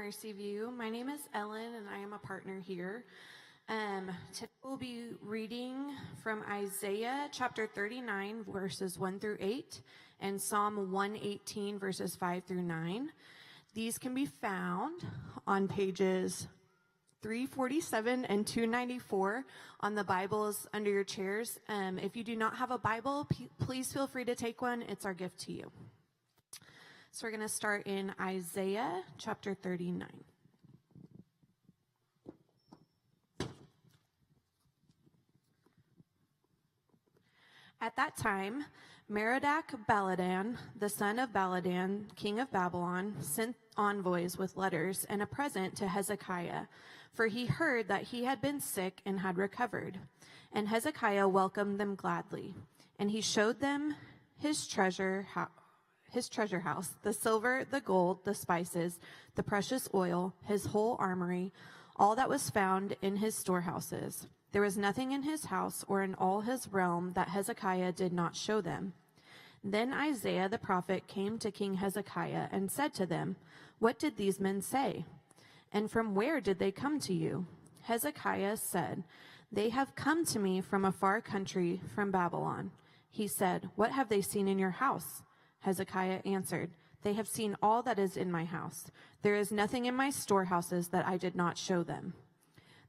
Mercy View. My name is Ellen, and I am a partner here. Today we'll be reading from Isaiah chapter 39, verses 1 through 8, and Psalm 118, verses 5 through 9. These can be found on pages 347 and 294 on the Bibles under your chairs. If you do not have a Bible, please feel free to take one. It's our gift to you. So we're going to start in Isaiah chapter 39. At that time, Merodach-Baladan, the son of Baladan, king of Babylon, sent envoys with letters and a present to Hezekiah, for he heard that he had been sick and had recovered. And Hezekiah welcomed them gladly, and he showed them his treasure house, the silver, the gold, the spices, the precious oil, his whole armory, all that was found in his storehouses. There was nothing in his house or in all his realm that Hezekiah did not show them. Then Isaiah the prophet came to King Hezekiah and said to them, "What did these men say? And from where did they come to you?" Hezekiah said, "They have come to me from a far country, from Babylon." He said, "What have they seen in your house?" Hezekiah answered, "They have seen all that is in my house. There is nothing in my storehouses that I did not show them."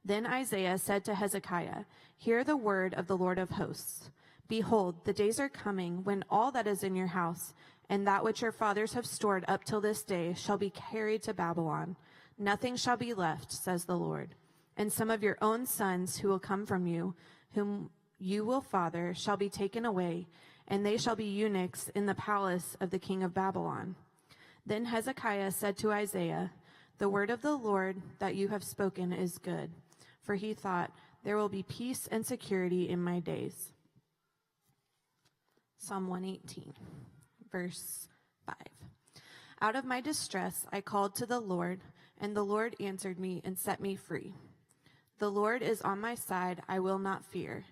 Then Isaiah said to Hezekiah, "Hear the word of the Lord of hosts. Behold, the days are coming when all that is in your house and that which your fathers have stored up till this day shall be carried to Babylon. Nothing shall be left, says the Lord. And some of your own sons who will come from you, whom you will father, shall be taken away, and they shall be eunuchs in the palace of the king of Babylon." Then Hezekiah said to Isaiah, "The word of the Lord that you have spoken is good." For he thought, "There will be peace and security in my days." Psalm 118, verse 5. Out of my distress I called to the Lord, and the Lord answered me and set me free. The Lord is on my side, I will not fear.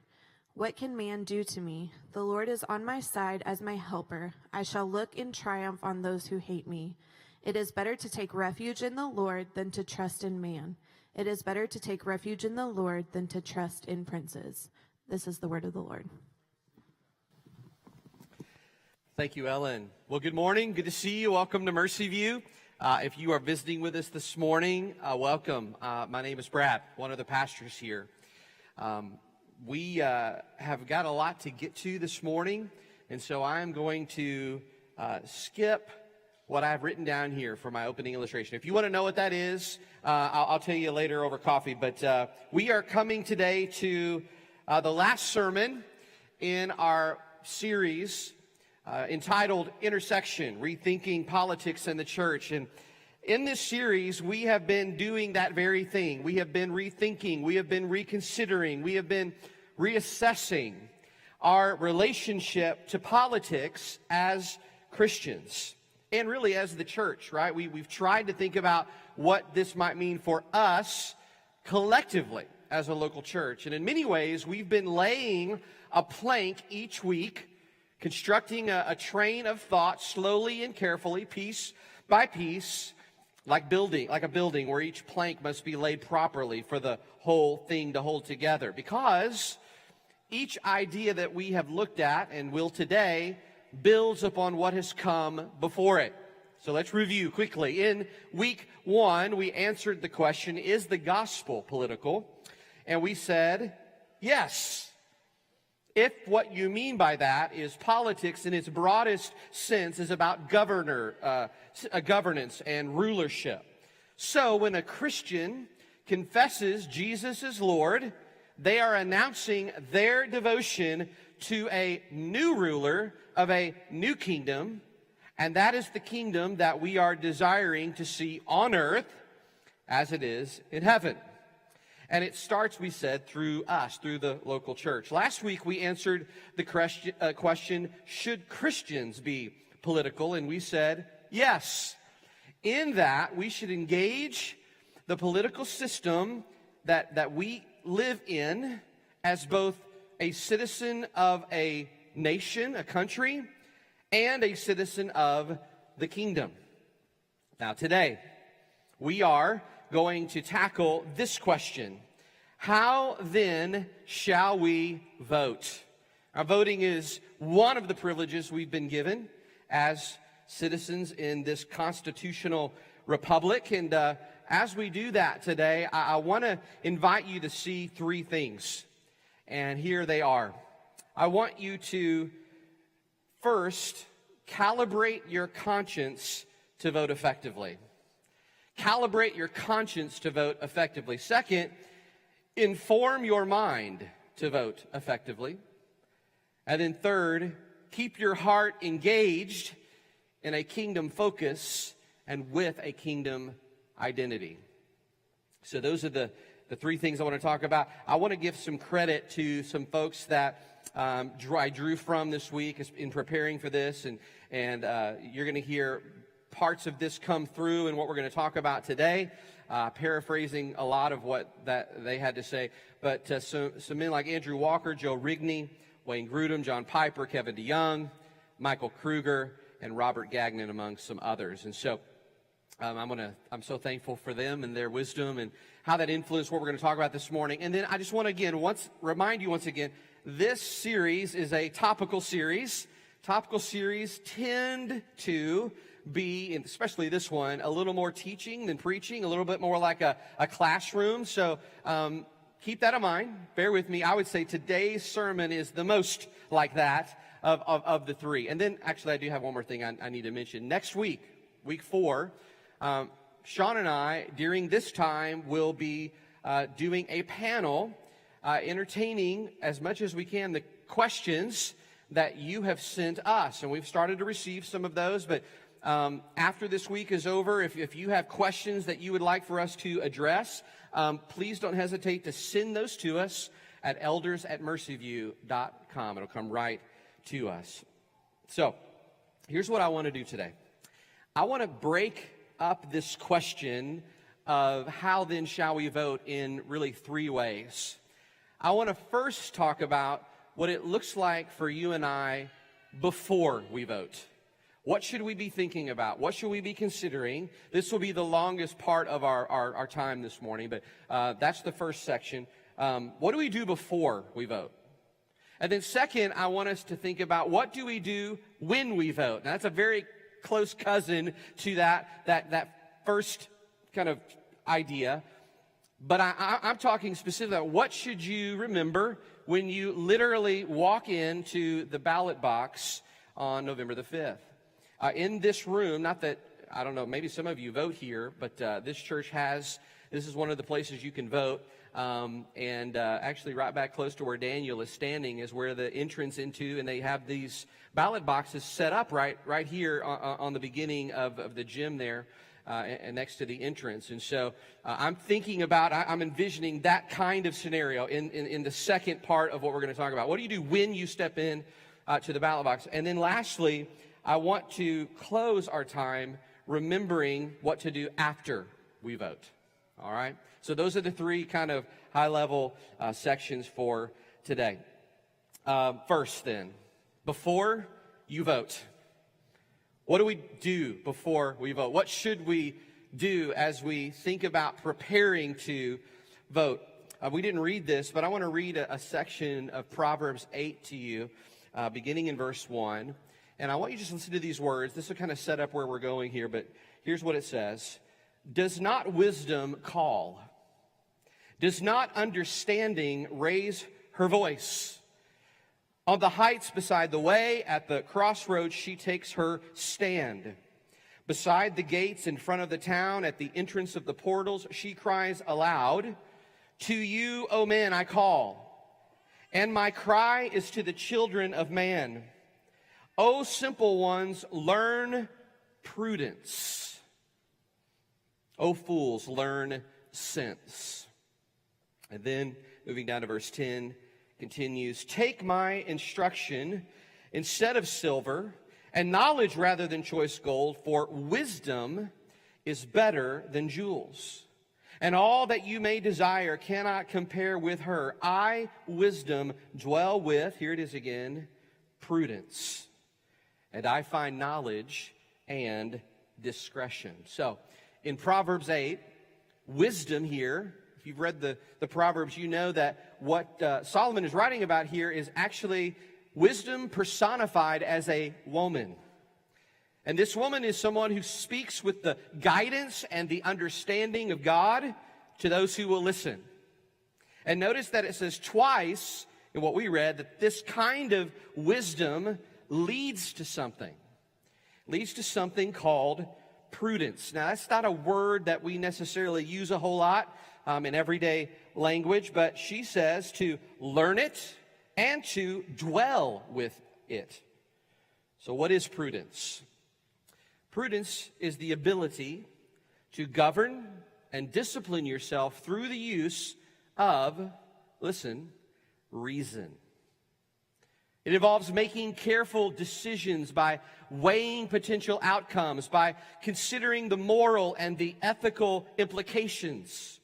What can man do to me? The Lord is on my side as my helper. I shall look in triumph on those who hate me. It is better to take refuge in the Lord than to trust in man. It is better to take refuge in the Lord than to trust in princes. This is the word of the Lord. Thank you, Ellen. Well, good morning. Good to see you. Welcome to Mercy View. If you are visiting with us this morning, welcome. My name is Brad, one of the pastors here. We have got a lot to get to this morning, and so I'm going to skip what I've written down here for my opening illustration. If you want to know what that is, I'll tell you later over coffee. But we are coming today to the last sermon in our series entitled Intersection, Rethinking Politics and the Church. And in this series, we have been doing that very thing. We have been rethinking, we have been reconsidering, we have been reassessing our relationship to politics as Christians. And really as the church, right? We've tried to think about what this might mean for us collectively as a local church. And in many ways, we've been laying a plank each week, constructing a train of thought slowly and carefully, piece by piece, like a building where each plank must be laid properly for the whole thing to hold together. Because each idea that we have looked at and will today builds upon what has come before it. So let's review quickly. In week 1, we answered the question, is the gospel political? And we said, yes. If what you mean by that is politics in its broadest sense is about governance and rulership. So when a Christian confesses Jesus is Lord, they are announcing their devotion to a new ruler of a new kingdom, and that is the kingdom that we are desiring to see on earth as it is in heaven. And it starts, we said, through us, through the local church. Last week, we answered the question, should Christians be political? And we said, yes. In that, we should engage the political system that we live in as both a citizen of a nation, a country, and a citizen of the kingdom. Now, today, we are going to tackle this question. How then shall we vote? Our voting is one of the privileges we've been given as citizens in this constitutional republic. And as we do that today, I want to invite you to see three things. And here they are. I want you to first calibrate your conscience to vote effectively. Calibrate your conscience to vote effectively. Second, inform your mind to vote effectively. And then third, keep your heart engaged in a kingdom focus and with a kingdom identity. So those are the three things I want to talk about. I want to give some credit to some folks that I drew from this week in preparing for this, and you're going to hear parts of this come through and what we're going to talk about today, paraphrasing a lot of what that they had to say. But some men like Andrew Walker, Joe Rigney, Wayne Grudem, John Piper, Kevin DeYoung, Michael Kruger, and Robert Gagnon, among some others. And so I'm so thankful for them and their wisdom and how that influenced what we're going to talk about this morning. And then I just want to remind you once again, this series is a topical series. Topical series tend to be, and especially this one, a little more teaching than preaching, a little bit more like a classroom. So keep that in mind. Bear with me. I would say today's sermon is the most like that of the three. And then, actually, I do have one more thing I need to mention. Next week, week 4, Sean and I, during this time, will be doing a panel entertaining as much as we can the questions that you have sent us. And we've started to receive some of those, but after this week is over, if you have questions that you would like for us to address, please don't hesitate to send those to us at elders@mercyview.com. It'll come right to us. So here's what I want to do today. I want to break up this question of how then shall we vote in really 3 ways. I want to first talk about what it looks like for you and I before we vote. What should we be thinking about? What should we be considering? This will be the longest part of our time this morning, but that's the first section. What do we do before we vote? And then second, I want us to think about what do we do when we vote? Now, that's a very close cousin to that first kind of idea. But I'm talking specifically about what should you remember when you literally walk into the ballot box on November the 5th. In this room, not that, I don't know, maybe some of you vote here, but this church this is one of the places you can vote. Actually right back close to where Daniel is standing is where the entrance into, and they have these ballot boxes set up right here on the beginning of the gym there. And next to the entrance. And so I'm envisioning that kind of scenario in the second part of what we're going to talk about. What do you do when you step in to the ballot box? And then lastly, I want to close our time remembering what to do after we vote. All right? So those are the 3 kind of high-level sections for today. First then, before you vote. What do we do before we vote? What should we do as we think about preparing to vote? We didn't read this, but I want to read a section of Proverbs 8 to you, beginning in verse 1. And I want you to just listen to these words. This will kind of set up where we're going here, but here's what it says. Does not wisdom call? Does not understanding raise her voice? On the heights beside the way, at the crossroads, she takes her stand. Beside the gates in front of the town, at the entrance of the portals, she cries aloud, "To you, O men, I call, and my cry is to the children of man. O simple ones, learn prudence. O fools, learn sense." And then, moving down to verse 10, continues, "Take my instruction instead of silver, and knowledge rather than choice gold, for wisdom is better than jewels. And all that you may desire cannot compare with her. I, wisdom, dwell with," here it is again, "prudence. And I find knowledge and discretion." So, in Proverbs 8, wisdom here, if you've read the Proverbs, you know that what Solomon is writing about here is actually wisdom personified as a woman. And this woman is someone who speaks with the guidance and the understanding of God to those who will listen. And notice that it says twice in what we read that this kind of wisdom leads to something. Leads to something called prudence. Now, that's not a word that we necessarily use a whole lot in everyday language, but she says to learn it and to dwell with it. So what is prudence? Prudence is the ability to govern and discipline yourself through the use of, listen, reason. It involves making careful decisions by weighing potential outcomes, by considering the moral and the ethical implications.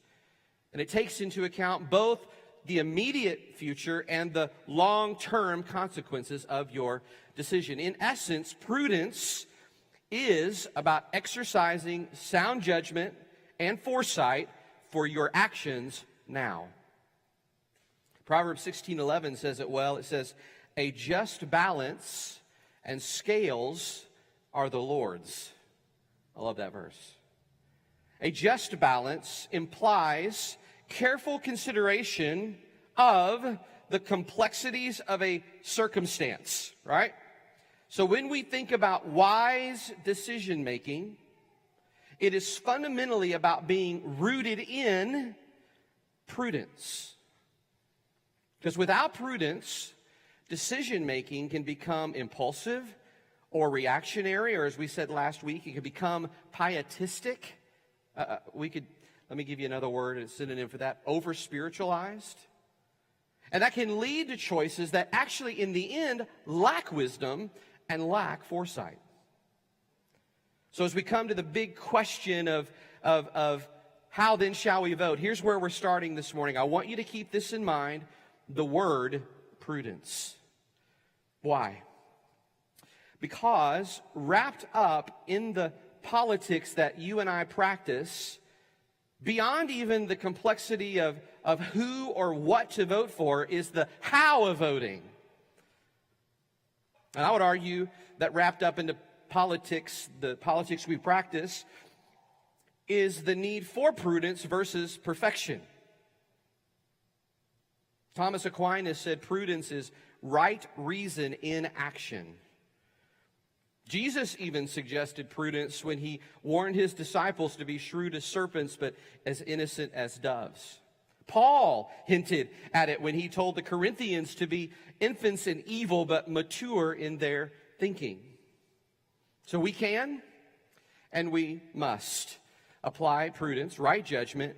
And it takes into account both the immediate future and the long-term consequences of your decision. In essence, prudence is about exercising sound judgment and foresight for your actions now. Proverbs 16:11 says it well. It says, "A just balance and scales are the Lord's." I love that verse. A just balance implies careful consideration of the complexities of a circumstance, right? So when we think about wise decision making, it is fundamentally about being rooted in prudence. Because without prudence, decision making can become impulsive or reactionary, or as we said last week, it can become pietistic. Let me give you another word, a synonym for that, over-spiritualized. And that can lead to choices that actually, in the end, lack wisdom and lack foresight. So as we come to the big question of how then shall we vote, here's where we're starting this morning. I want you to keep this in mind, the word prudence. Why? Because wrapped up in the politics that you and I practice, beyond even the complexity of who or what to vote for, is the how of voting. And I would argue that wrapped up into politics, the politics we practice, is the need for prudence versus perfection. Thomas Aquinas said prudence is right reason in action. Jesus even suggested prudence when he warned his disciples to be shrewd as serpents, but as innocent as doves. Paul hinted at it when he told the Corinthians to be infants in evil, but mature in their thinking. So we can and we must apply prudence, right judgment,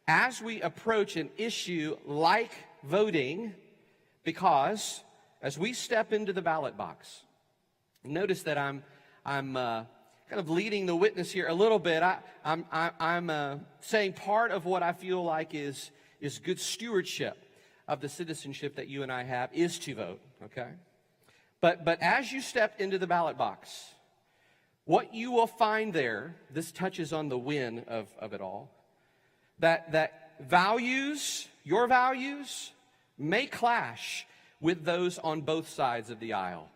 as we approach an issue like voting, because as we step into the ballot box, notice that I'm kind of leading the witness here a little bit. I'm saying part of what I feel like is good stewardship of the citizenship that you and I have is to vote, okay? But as you step into the ballot box, what you will find there, this touches on the win of it all, that values, your values, may clash with those on both sides of the aisle.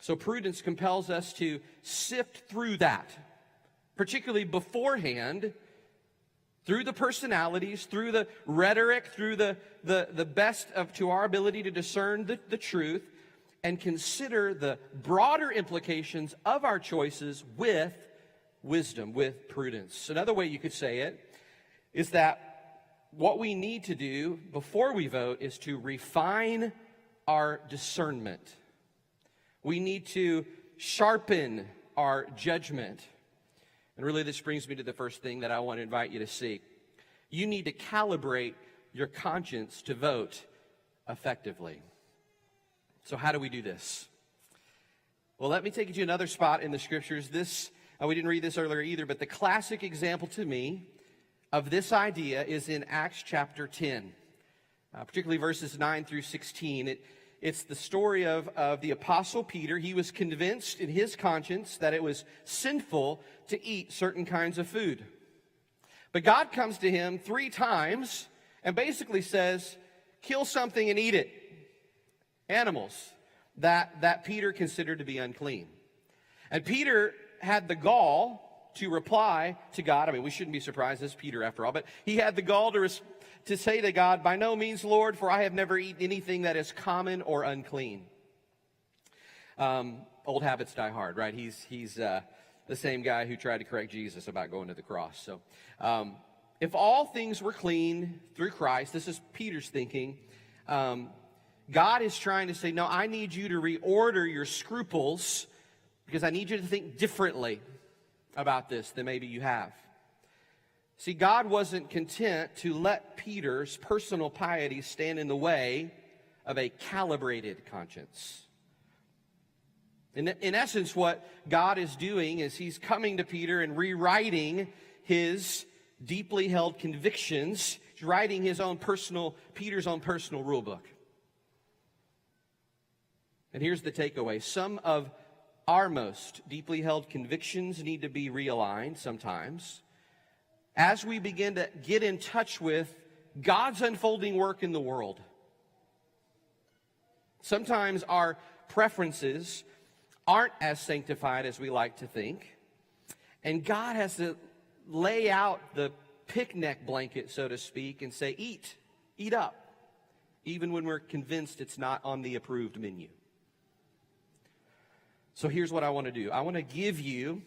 So prudence compels us to sift through that, particularly beforehand, through the personalities, through the rhetoric, through the best to our ability to discern the truth, and consider the broader implications of our choices with wisdom, with prudence. Another way you could say it is that what we need to do before we vote is to refine our discernment. We need to sharpen our judgment. And really this brings me to the first thing that I want to invite you to see. You need to calibrate your conscience to vote effectively. So how do we do this? Well, let me take you to another spot in the scriptures. We didn't read this earlier either, but the classic example to me of this idea is in Acts chapter 10, particularly verses 9 through 16. It's the story of the Apostle Peter. He was convinced in his conscience that it was sinful to eat certain kinds of food. But God comes to him 3 times and basically says, kill something and eat it. Animals that Peter considered to be unclean. And Peter had the gall to reply to God. I mean, we shouldn't be surprised, this is Peter after all, but he had the gall to say to God, by no means, Lord, for I have never eaten anything that is common or unclean. Old habits die hard, right? He's the same guy who tried to correct Jesus about going to the cross. So if all things were clean through Christ, this is Peter's thinking, God is trying to say, no, I need you to reorder your scruples because I need you to think differently about this than maybe you have. See, God wasn't content to let Peter's personal piety stand in the way of a calibrated conscience. In essence, what God is doing is he's coming to Peter and rewriting his deeply held convictions. He's writing Peter's own personal rule book. And here's the takeaway. Some of our most deeply held convictions need to be realigned sometimes as we begin to get in touch with God's unfolding work in the world. Sometimes our preferences aren't as sanctified as we like to think, and God has to lay out the picnic blanket, so to speak, and say, eat up, even when we're convinced it's not on the approved menu. So here's what I want to do. I want to give you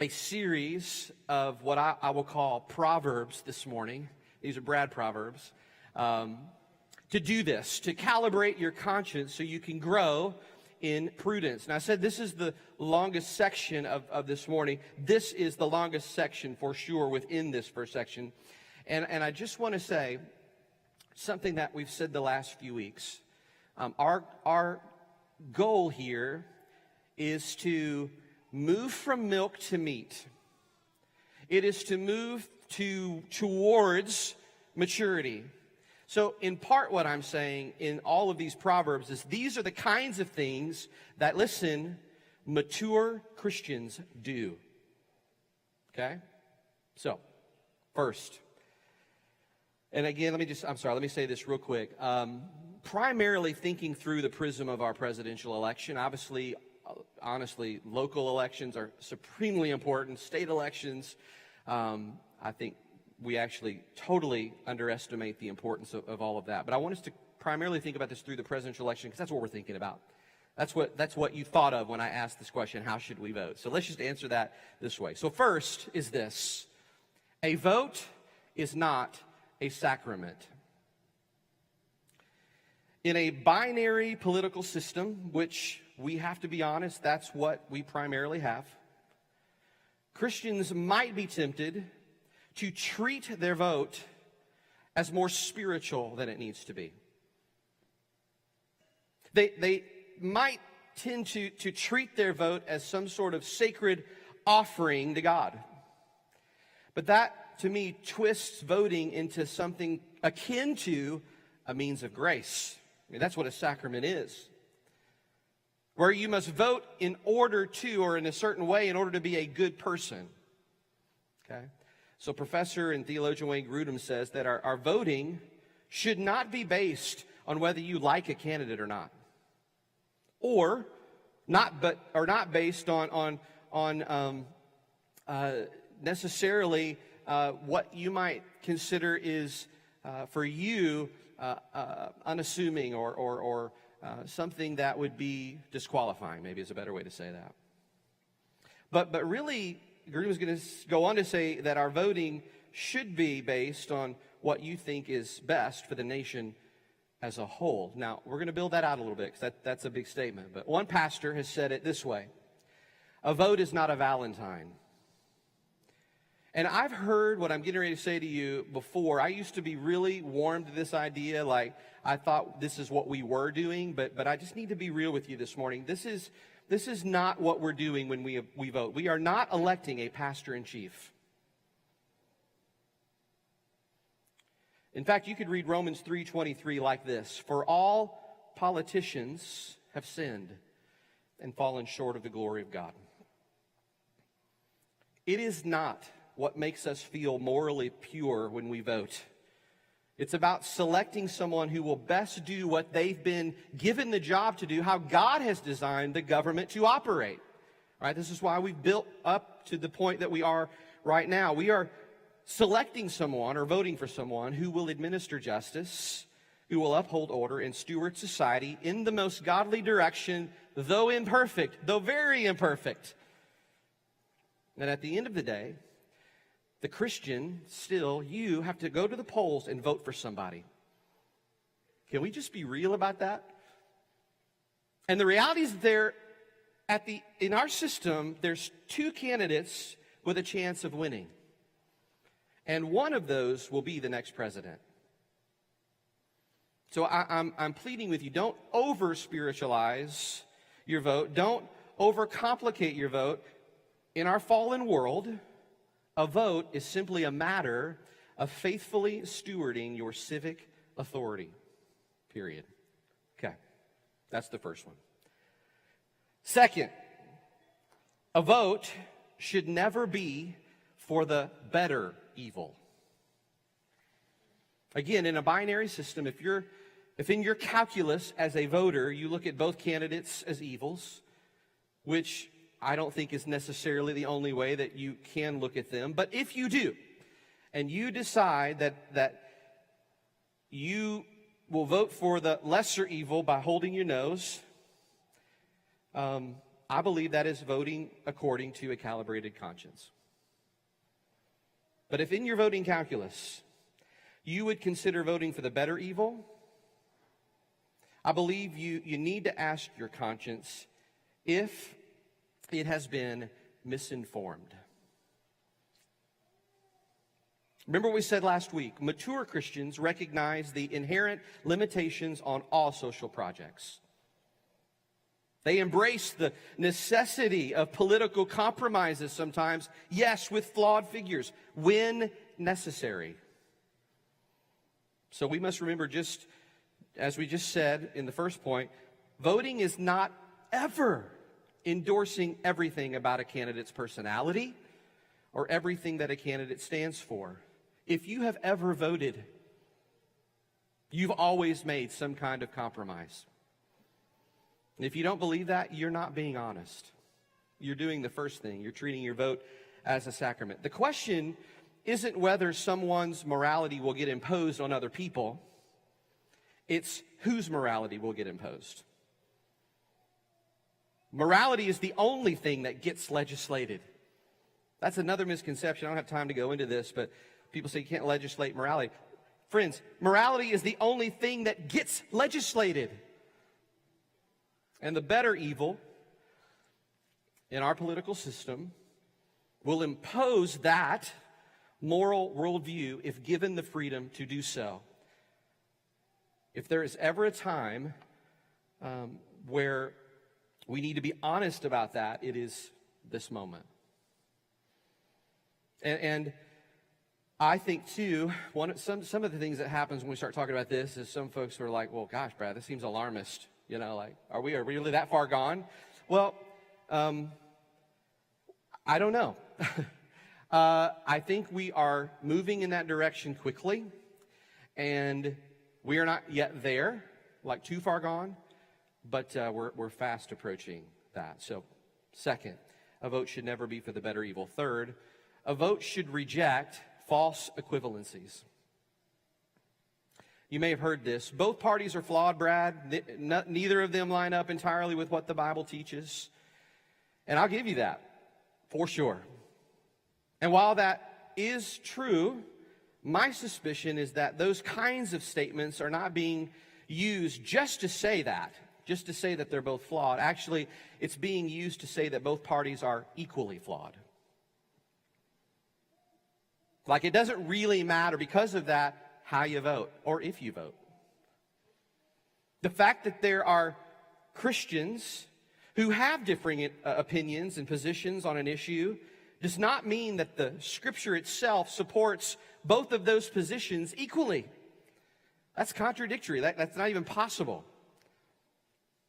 a series of what I will call Proverbs this morning. These are Brad Proverbs. To do this, to calibrate your conscience so you can grow in prudence. And I said this is the longest section of this morning. This is the longest section for sure within this first section. And I just want to say something that we've said the last few weeks. Our goal here is to move from milk to meat. It is to move towards maturity. So in part what I'm saying in all of these Proverbs is these are the kinds of things that, listen, mature Christians do. Okay? So, first, and again, let me say this real quick. Primarily thinking through the prism of our presidential election, obviously, honestly, local elections are supremely important. State elections, I think we actually totally underestimate the importance of all of that. But I want us to primarily think about this through the presidential election because that's what we're thinking about. That's what you thought of when I asked this question, how should we vote? So let's just answer that this way. So first is this: a vote is not a sacrament. In a binary political system, which we have to be honest, that's what we primarily have, Christians might be tempted to treat their vote as more spiritual than it needs to be. They might tend to treat their vote as some sort of sacred offering to God. But that, to me, twists voting into something akin to a means of grace. I mean, that's what a sacrament is. Where you must vote in order to, or in a certain way, in order to be a good person. Okay? So Professor and theologian Wayne Grudem says that our voting should not be based on whether you like a candidate or not. Or not based on necessarily what you might consider is for you unassuming or something that would be disqualifying, maybe is a better way to say that. But really, Grudem is going to go on to say that our voting should be based on what you think is best for the nation as a whole. Now, we're going to build that out a little bit because that's a big statement. But one pastor has said it this way: a vote is not a Valentine. And I've heard what I'm getting ready to say to you before. I used to be really warm to this idea, like I thought this is what we were doing, but I just need to be real with you this morning. This is not what we're doing when we vote. We are not electing a pastor-in-chief. In fact, you could read Romans 3:23 like this: for all politicians have sinned and fallen short of the glory of God. It is not what makes us feel morally pure when we vote. It's about selecting someone who will best do what they've been given the job to do, how God has designed the government to operate. Right? This is why we've built up to the point that we are right now. We are selecting someone or voting for someone who will administer justice, who will uphold order and steward society in the most godly direction, though imperfect, though very imperfect. And at the end of the day, the Christian, still, you have to go to the polls and vote for somebody. Can we just be real about that? And the reality is in our system, there's two candidates with a chance of winning. And one of those will be the next president. So I'm pleading with you, don't over-spiritualize your vote. Don't overcomplicate your vote. In our fallen world, a vote is simply a matter of faithfully stewarding your civic authority, period. Okay, that's the first one. Second, a vote should never be for the better evil. Again, in a binary system, if in your calculus as a voter you look at both candidates as evils, which I don't think is necessarily the only way that you can look at them, but if you do, and you decide that you will vote for the lesser evil by holding your nose, I believe that is voting according to a calibrated conscience. But if in your voting calculus you would consider voting for the better evil, I believe you need to ask your conscience if it has been misinformed. Remember what we said last week. Mature Christians recognize the inherent limitations on all social projects. They embrace the necessity of political compromises sometimes, yes, with flawed figures, when necessary. So we must remember, just as we just said in the first point, voting is not ever endorsing everything about a candidate's personality or everything that a candidate stands for. If you have ever voted, you've always made some kind of compromise. And if you don't believe that, you're not being honest. You're doing the first thing. You're treating your vote as a sacrament. The question isn't whether someone's morality will get imposed on other people. It's whose morality will get imposed. Morality is the only thing that gets legislated. That's another misconception. I don't have time to go into this, but people say you can't legislate morality. Friends, morality is the only thing that gets legislated. And the better evil in our political system will impose that moral worldview if given the freedom to do so. If there is ever a time where we need to be honest about that, it is this moment. And I think, too, some of the things that happens when we start talking about this is some folks are like, well, gosh, Brad, this seems alarmist. You know, like, are we really that far gone? Well, I don't know. I think we are moving in that direction quickly, and we are not yet there, like too far gone, but we're fast approaching that. So, second, a vote should never be for the better evil. Third, a vote should reject false equivalencies. You may have heard this. Both parties are flawed, Brad. Neither of them line up entirely with what the Bible teaches. And I'll give you that, for sure. And while that is true, my suspicion is that those kinds of statements are not being used just to say that they're both flawed. Actually, it's being used to say that both parties are equally flawed. Like, it doesn't really matter because of that how you vote or if you vote. The fact that there are Christians who have differing opinions and positions on an issue does not mean that the Scripture itself supports both of those positions equally. That's contradictory. That's not even possible.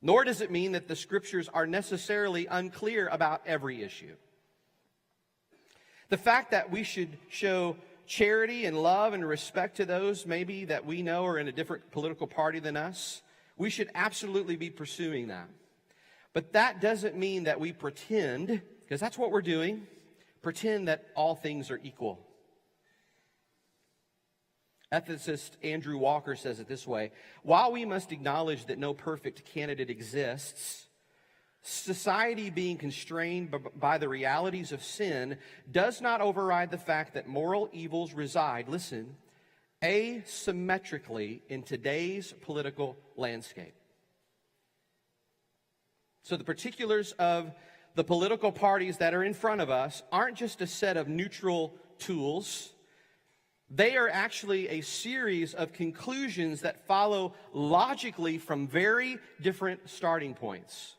Nor does it mean that the scriptures are necessarily unclear about every issue. The fact that we should show charity and love and respect to those maybe that we know are in a different political party than us, we should absolutely be pursuing that. But that doesn't mean that we pretend, because that's what we're doing, pretend that all things are equal. Ethicist Andrew Walker says it this way: while we must acknowledge that no perfect candidate exists, society being constrained by the realities of sin does not override the fact that moral evils reside, listen, asymmetrically in today's political landscape. So the particulars of the political parties that are in front of us aren't just a set of neutral tools. They are actually a series of conclusions that follow logically from very different starting points.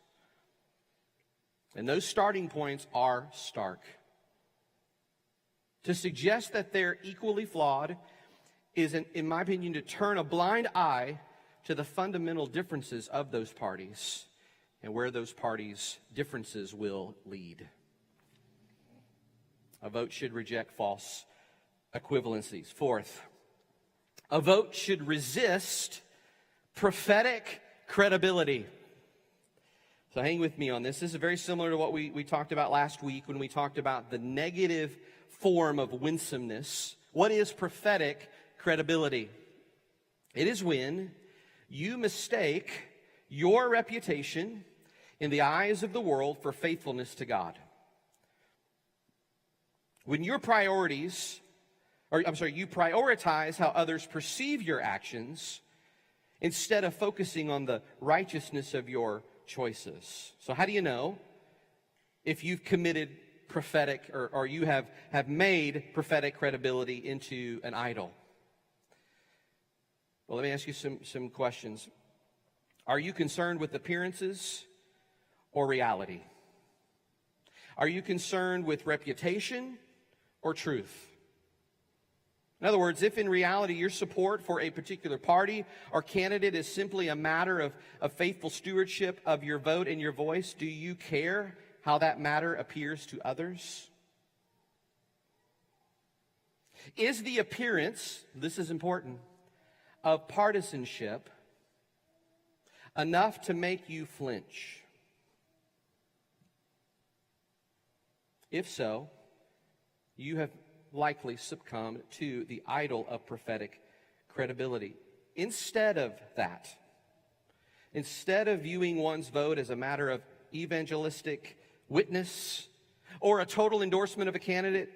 And those starting points are stark. To suggest that they're equally flawed is, in my opinion, to turn a blind eye to the fundamental differences of those parties and where those parties' differences will lead. A vote should reject false equivalencies. Fourth, a vote should resist prophetic credibility. So hang with me on this. This is very similar to what we talked about last week when we talked about the negative form of winsomeness. What is prophetic credibility? It is when you mistake your reputation in the eyes of the world for faithfulness to God. When you prioritize how others perceive your actions instead of focusing on the righteousness of your choices. So how do you know if you've committed prophetic or you have made prophetic credibility into an idol? Well, let me ask you some questions. Are you concerned with appearances or reality? Are you concerned with reputation or truth? In other words, if in reality your support for a particular party or candidate is simply a matter of faithful stewardship of your vote and your voice, do you care how that matter appears to others? Is the appearance, this is important, of partisanship enough to make you flinch? If so, you have likely succumbed to the idol of prophetic credibility. Instead of that, instead of viewing one's vote as a matter of evangelistic witness or a total endorsement of a candidate,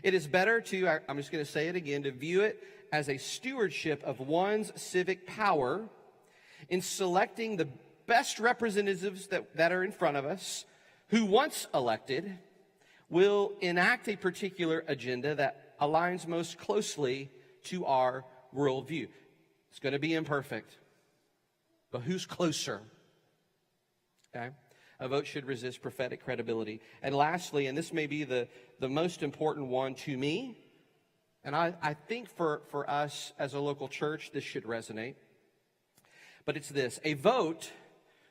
it is better to, I'm just going to say it again, to view it as a stewardship of one's civic power in selecting the best representatives that are in front of us, who once elected will enact a particular agenda that aligns most closely to our worldview. It's going to be imperfect, but who's closer? Okay? A vote should resist prophetic credibility. And lastly, and this may be the most important one to me, and I think for us as a local church, this should resonate, but it's this: a vote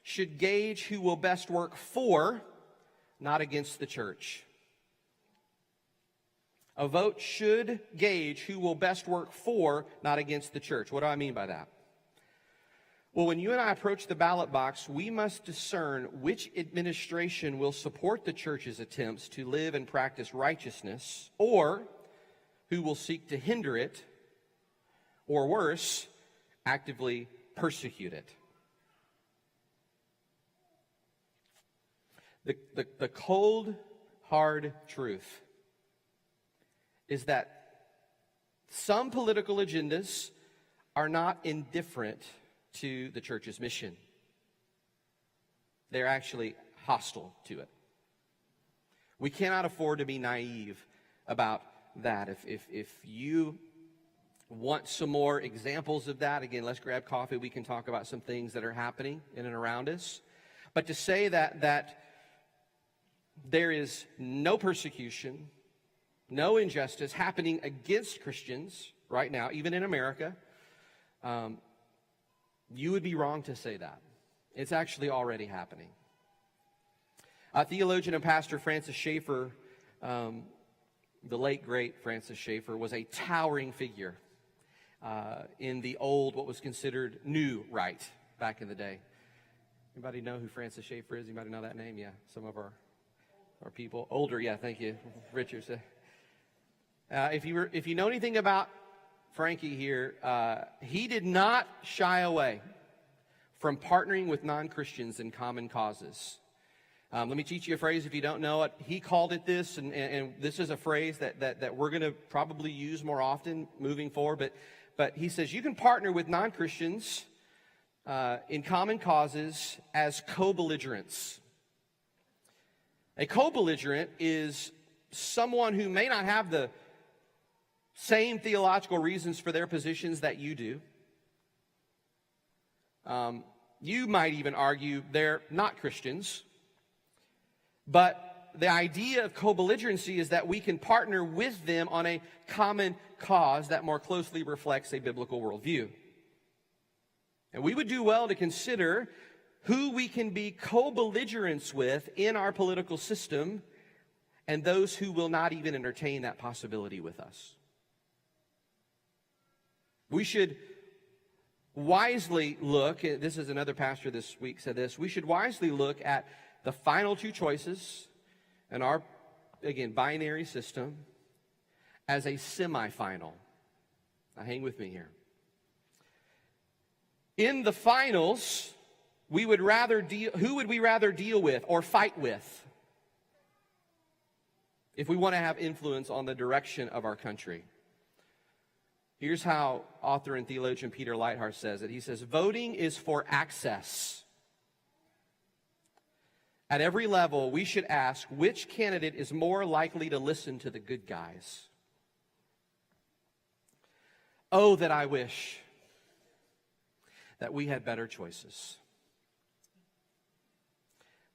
should gauge who will best work for, not against the church. A vote should gauge who will best work for, not against the church. What do I mean by that? Well, when you and I approach the ballot box, we must discern which administration will support the church's attempts to live and practice righteousness, or who will seek to hinder it, or worse, actively persecute it. The cold, hard truth is that some political agendas are not indifferent to the church's mission. They're actually hostile to it. We cannot afford to be naive about that. If you want some more examples of that, again, let's grab coffee. We can talk about some things that are happening in and around us. But to say that there is no persecution, no injustice happening against Christians right now, even in America, you would be wrong to say that. It's actually already happening. Theologian and pastor Francis Schaeffer, the late, great Francis Schaeffer, was a towering figure in the old, what was considered new right back in the day. Anybody know who Francis Schaeffer is? Anybody know that name? Yeah, some of our people. Older, yeah, thank you, Richard. If you know anything about Frankie here, he did not shy away from partnering with non-Christians in common causes. Let me teach you a phrase if you don't know it. He called it this, and this is a phrase that we're going to probably use more often moving forward. But he says you can partner with non-Christians in common causes as co-belligerents. A co-belligerent is someone who may not have the same theological reasons for their positions that you do. You might even argue they're not Christians. But the idea of co-belligerency is that we can partner with them on a common cause that more closely reflects a biblical worldview. And we would do well to consider who we can be co-belligerents with in our political system and those who will not even entertain that possibility with us. We should wisely look, this is another pastor this week said this, we should wisely look at the final two choices in our, again, binary system as a semifinal. Now hang with me here. In the finals, who would we rather deal with or fight with if we want to have influence on the direction of our country? Here's how author and theologian Peter Leithart says it. He says, voting is for access. At every level, we should ask which candidate is more likely to listen to the good guys. Oh, that I wish that we had better choices.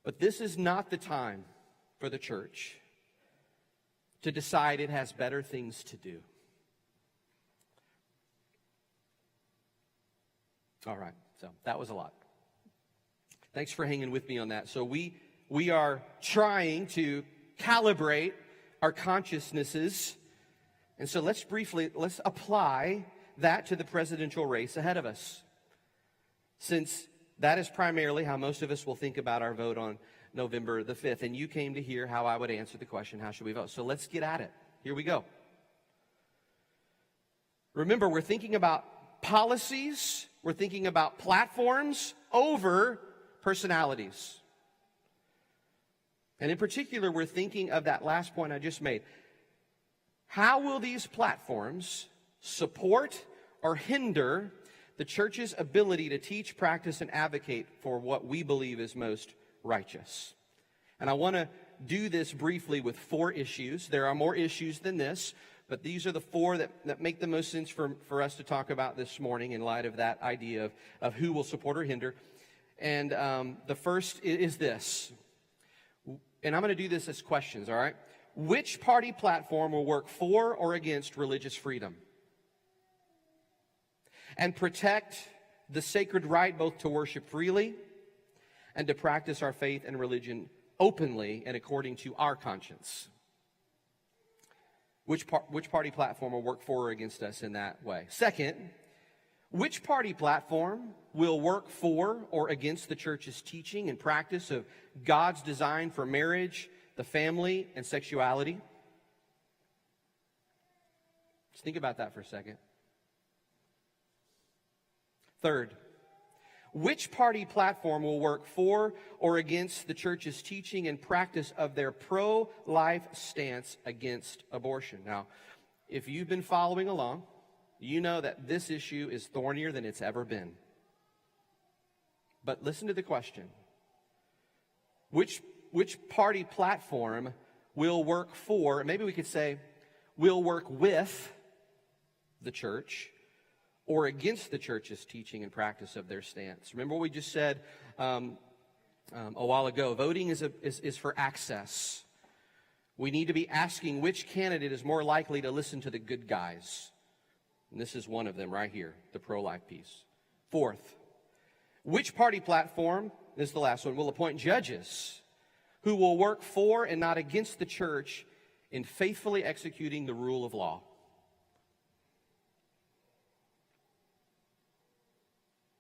But this is not the time for the church to decide it has better things to do. All right, so that was a lot. Thanks for hanging with me on that. So we are trying to calibrate our consciousnesses. And so let's apply that to the presidential race ahead of us, since that is primarily how most of us will think about our vote on November the 5th. And you came to hear how I would answer the question, how should we vote? So let's get at it. Here we go. Remember, we're thinking about policies, we're thinking about platforms over personalities. And in particular, we're thinking of that last point I just made. How will these platforms support or hinder the church's ability to teach, practice, and advocate for what we believe is most righteous? And I want to do this briefly with 4 issues. There are more issues than this, but these are the 4 that make the most sense for us to talk about this morning in light of that idea of who will support or hinder. And the first is this. And I'm going to do this as questions, all right? Which party platform will work for or against religious freedom and protect the sacred right both to worship freely and to practice our faith and religion openly and according to our conscience? Which party platform will work for or against us in that way? Second, which party platform will work for or against the church's teaching and practice of God's design for marriage, the family, and sexuality? Just think about that for a second. Third, which party platform will work for or against the church's teaching and practice of their pro-life stance against abortion? Now, if you've been following along, you know that this issue is thornier than it's ever been. But listen to the question. Which party platform will work for, maybe we could say, will work with the church or against the church's teaching and practice of their stance? Remember what we just said a while ago. Voting is for access. We need to be asking which candidate is more likely to listen to the good guys. And this is one of them right here, the pro-life piece. Fourth, Which party platform, this is the last one, will appoint judges who will work for and not against the church in faithfully executing the rule of law?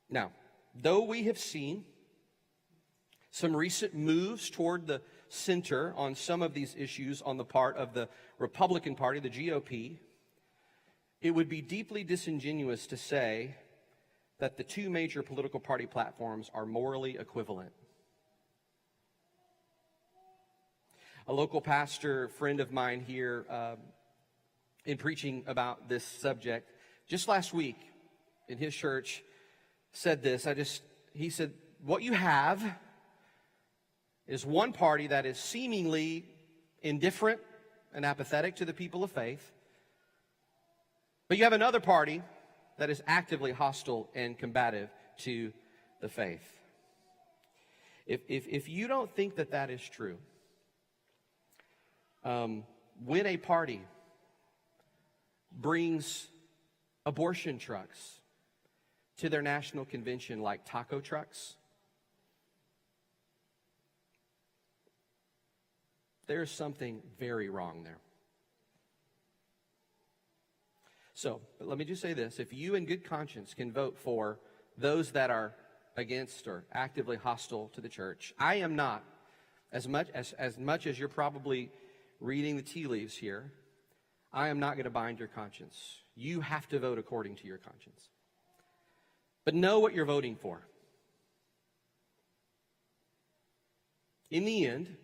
Now, though we have seen some recent moves toward the center on some of these issues on the part of the Republican Party, the GOP, it would be deeply disingenuous to say that the two major political party platforms are morally equivalent. A local pastor friend of mine here, in preaching about this subject, just last week in his church, said this. He said, what you have is one party that is seemingly indifferent and apathetic to the people of faith, but you have another party that is actively hostile and combative to the faith. If you don't think that that is true, when a party brings abortion trucks to their national convention like taco trucks, there's something very wrong there. So, but let me just say this. If you in good conscience can vote for those that are against or actively hostile to the church, I am not, as much as you're probably reading the tea leaves here, I am not going to bind your conscience. You have to vote according to your conscience. But know what you're voting for. In the end,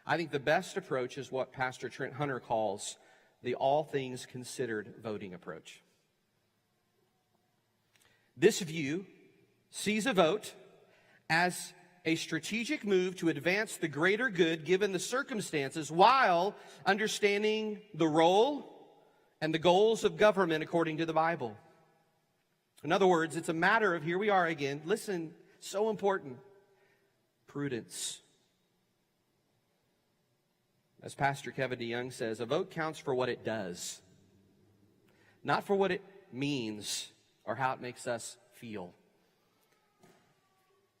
I think the best approach is what Pastor Trent Hunter calls the all things considered voting approach. This view sees a vote as a strategic move to advance the greater good given the circumstances while understanding the role and the goals of government according to the Bible. In other words, it's a matter of, here we are again, listen, so important, prudence. As Pastor Kevin DeYoung says, a vote counts for what it does, not for what it means or how it makes us feel.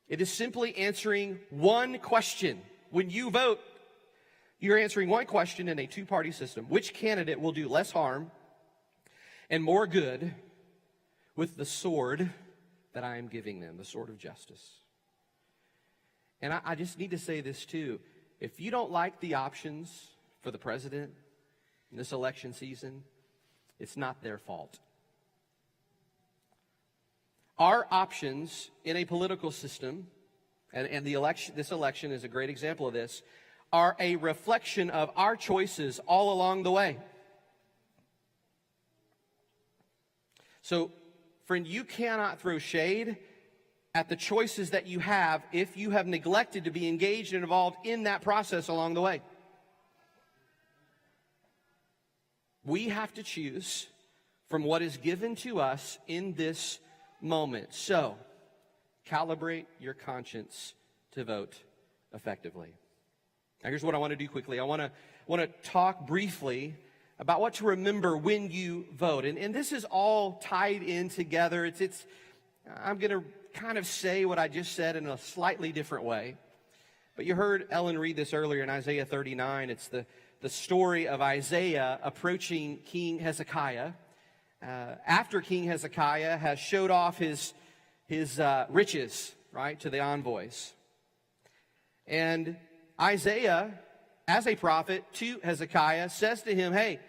It is simply answering one question. When you vote, you're answering one question in a two-party system. Which candidate will do less harm and more good with the sword that I am giving them, the sword of justice? And I just need to say this too. If you don't like the options for the president in this election season, it's not their fault. Our options in a political system, and this election is a great example of this, are a reflection of our choices all along the way. So, friend, you cannot throw shade at the choices that you have if you have neglected to be engaged and involved in that process along the way. We have to choose from what is given to us in this moment. So, calibrate your conscience to vote effectively. Now, here's what I want to do quickly. I want to talk briefly about what to remember when you vote. And this is all tied in together. I'm going to kind of say what I just said in a slightly different way. But you heard Ellen read this earlier in Isaiah 39. It's the story of Isaiah approaching King Hezekiah. After King Hezekiah has showed off his riches, right, to the envoys. And Isaiah, as a prophet to Hezekiah, says to him, hey,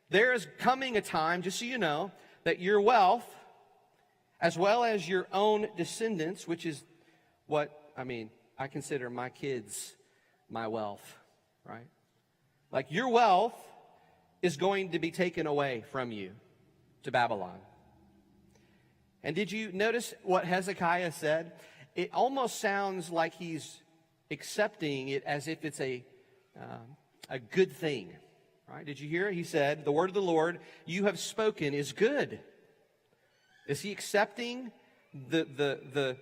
there is coming a time, just so you know, that your wealth, as well as your own descendants, which is I consider my kids my wealth, right? Like your wealth is going to be taken away from you to Babylon. And did you notice what Hezekiah said? It almost sounds like he's accepting it as if it's a good thing, right? Did you hear it? He said, the word of the Lord you have spoken is good. Is he accepting the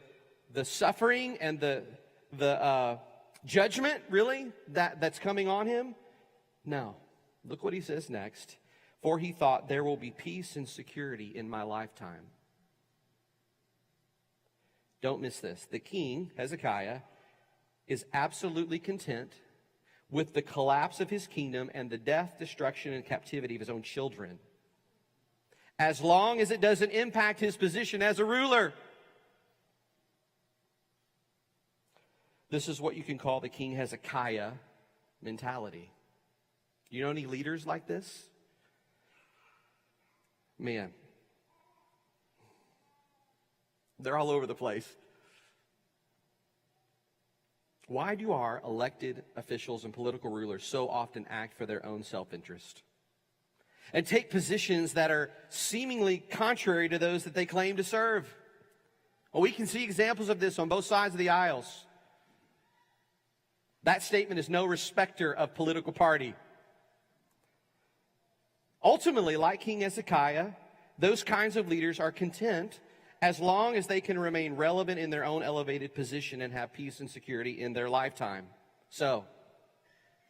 suffering and the judgment, really, that's coming on him? No. Look what he says next. For he thought, there will be peace and security in my lifetime. don't miss this, the king, Hezekiah, is absolutely content with the collapse of his kingdom and the death, destruction, and captivity of his own children, as long as it doesn't impact his position as a ruler. This is what you can call the King Hezekiah mentality. You know any leaders like this? Man, they're all over the place. Why do our elected officials and political rulers so often act for their own self-interest and take positions that are seemingly contrary to those that they claim to serve? Well, we can see examples of this on both sides of the aisles. That statement is no respecter of political party. Ultimately, like King Hezekiah, those kinds of leaders are content as long as they can remain relevant in their own elevated position and have peace and security in their lifetime. So,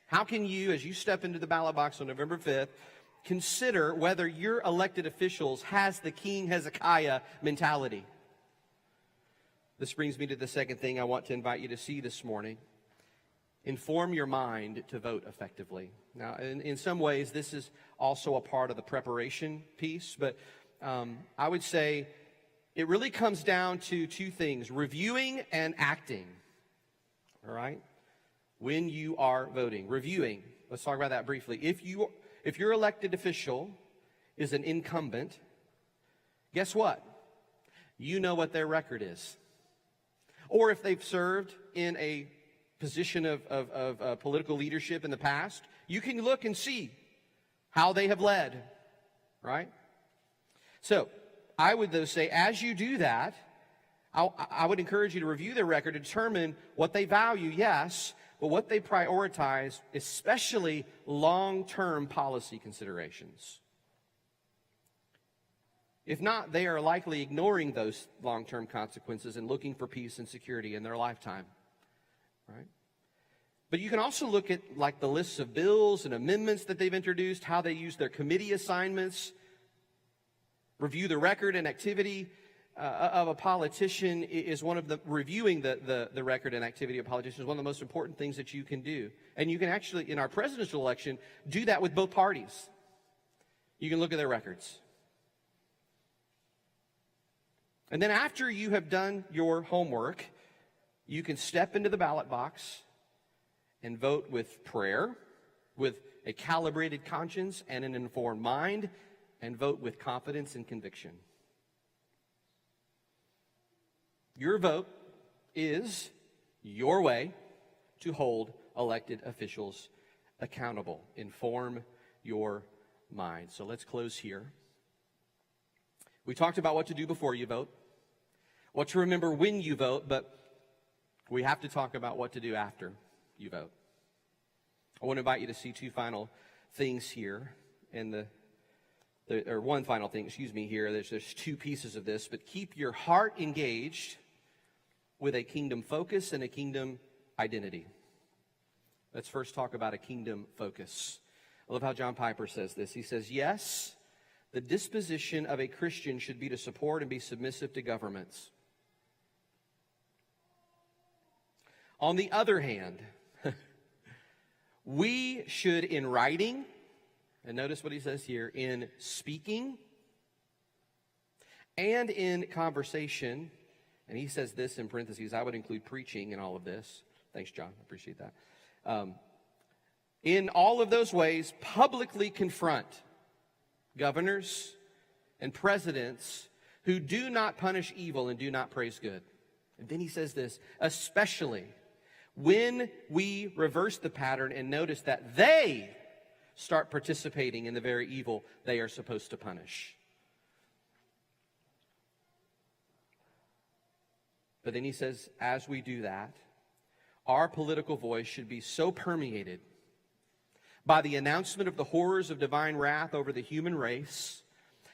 how can you, as you step into the ballot box on November 5th, consider whether your elected officials has the King Hezekiah mentality? This brings me to the second thing I want to invite you to see this morning. Inform your mind to vote effectively. Now, in some ways, this is also a part of the preparation piece, but I would say it really comes down to two things: reviewing and acting. All right? When you are voting. Reviewing. Let's talk about that briefly. If your elected official is an incumbent, guess what? You know what their record is. Or if they've served in a position of political leadership in the past, you can look and see how they have led, right? So, I would, though, say as you do that, I would encourage you to review their record, to determine what they value, yes, but what they prioritize, especially long-term policy considerations. If not, they are likely ignoring those long-term consequences and looking for peace and security in their lifetime. Right? But you can also look at like the lists of bills and amendments that they've introduced, how they use their committee assignments, review the record and activity of a politician is one of the, reviewing the record and activity of politicians is one of the most important things that you can do. And you can actually, in our presidential election, do that with both parties. You can look at their records. And then after you have done your homework, you can step into the ballot box and vote with prayer, with a calibrated conscience and an informed mind, and vote with confidence and conviction. Your vote is your way to hold elected officials accountable. Inform your mind. So let's close here. We talked about what to do before you vote, what to remember when you vote, but we have to talk about what to do after you vote. I want to invite you to see two final things here, or one final thing, here. There's two pieces of this, but keep your heart engaged with a kingdom focus and a kingdom identity. Let's first talk about a kingdom focus. I love how John Piper says this. He says, yes, the disposition of a Christian should be to support and be submissive to governments. On the other hand, we should, in writing, and notice what he says here, in speaking and in conversation, and he says this in parentheses, I would include preaching in all of this. Thanks, John. I appreciate that. In all of those ways, publicly confront governors and presidents who do not punish evil and do not praise good. And then he says this, especially when we reverse the pattern and notice that they start participating in the very evil they are supposed to punish. But then he says, as we do that, our political voice should be so permeated by the announcement of the horrors of divine wrath over the human race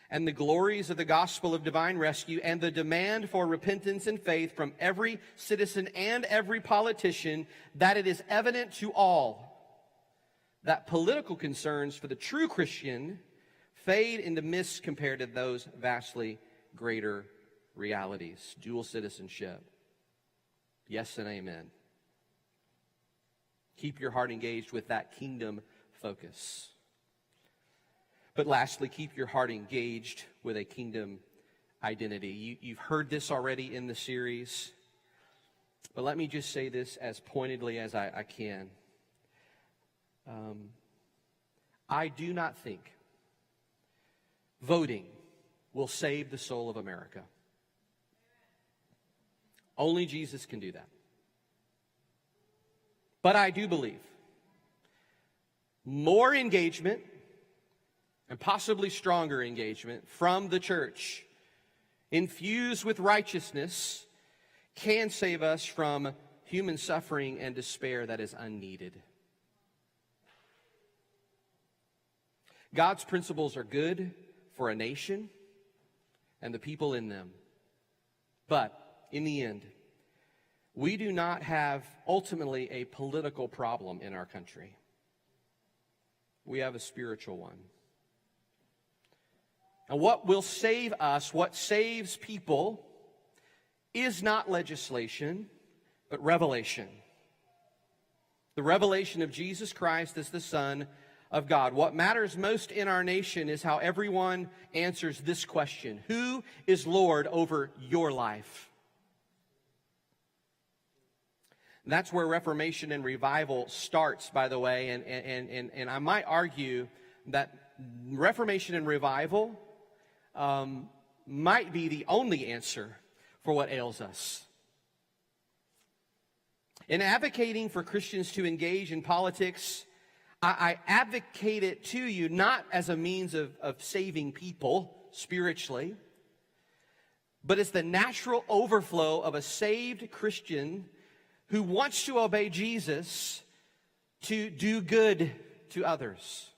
and the glories of the gospel of divine rescue and the demand for repentance and faith from every citizen and every politician, that it is evident to all that political concerns for the true Christian fade into mist compared to those vastly greater realities. Dual citizenship. Yes and amen. Keep your heart engaged with that kingdom focus. But lastly, keep your heart engaged with a kingdom identity. You've heard this already in the series, but let me just say this as pointedly as I can. I do not think voting will save the soul of America. Only Jesus can do that. But I do believe more engagement and possibly stronger engagement from the church, infused with righteousness, can save us from human suffering and despair that is unneeded. God's principles are good for a nation and the people in them. But in the end, we do not have ultimately a political problem in our country. We have a spiritual one. And what will save us, what saves people, is not legislation, but revelation. The revelation of Jesus Christ as the Son of God. What matters most in our nation is how everyone answers this question: who is Lord over your life? That's where Reformation and revival starts, by the way, and I might argue that Reformation and revival might be the only answer for what ails us. In advocating for Christians to engage in politics, I advocate it to you not as a means of saving people spiritually, but as the natural overflow of a saved Christian who wants to obey Jesus to do good to others.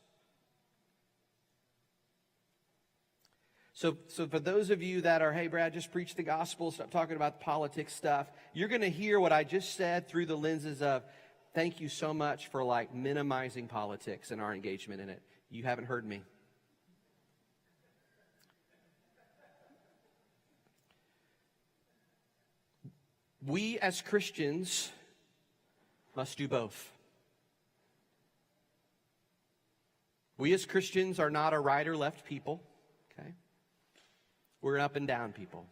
So for those of you that are, hey, Brad, just preach the gospel, stop talking about the politics stuff, you're going to hear what I just said through the lenses of, thank you so much for minimizing politics and our engagement in it. You haven't heard me. We as Christians must do both. We as Christians are not a right or left people, okay? We're an up and down people.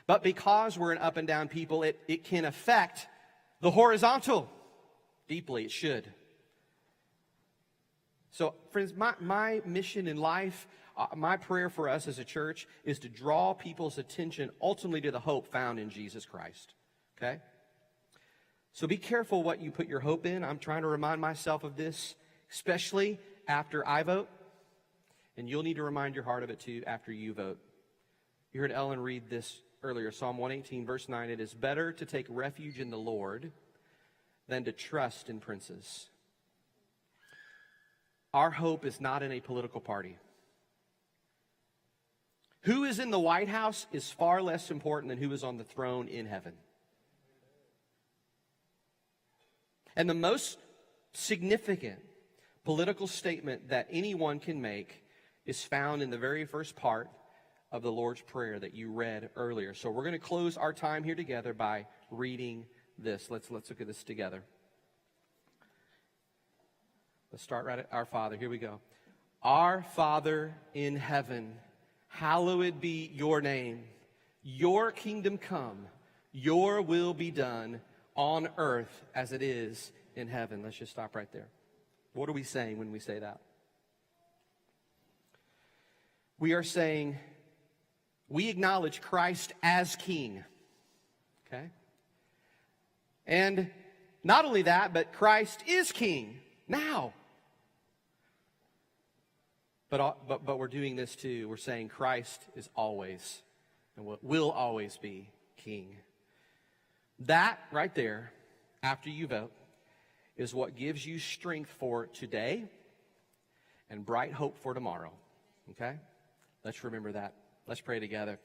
But because we're an up and down people, it can affect the horizontal deeply. It should. So, friends, my mission in life, my prayer for us as a church is to draw people's attention ultimately to the hope found in Jesus Christ. Okay? So be careful what you put your hope in. I'm trying to remind myself of this, especially after I vote. And you'll need to remind your heart of it too after you vote. You heard Ellen read this earlier, Psalm 118, verse 9. It is better to take refuge in the Lord than to trust in princes. Our hope is not in a political party. Who is in the White House is far less important than who is on the throne in heaven. And the most significant political statement that anyone can make is found in the very first part of the Lord's Prayer that you read earlier. So we're going to close our time here together by reading this. Let's look at this together. Let's start right at our Father. Here we go. Our Father in heaven, hallowed be your name. Your kingdom come. Your will be done on earth as it is in heaven. Let's just stop right there. What are we saying when we say that? We are saying we acknowledge Christ as King. Okay? And not only that, but Christ is King now. But we're doing this too. We're saying Christ is always and will always be King. That right there, after you vote, is what gives you strength for today and bright hope for tomorrow. Okay? Let's remember that. Let's pray together.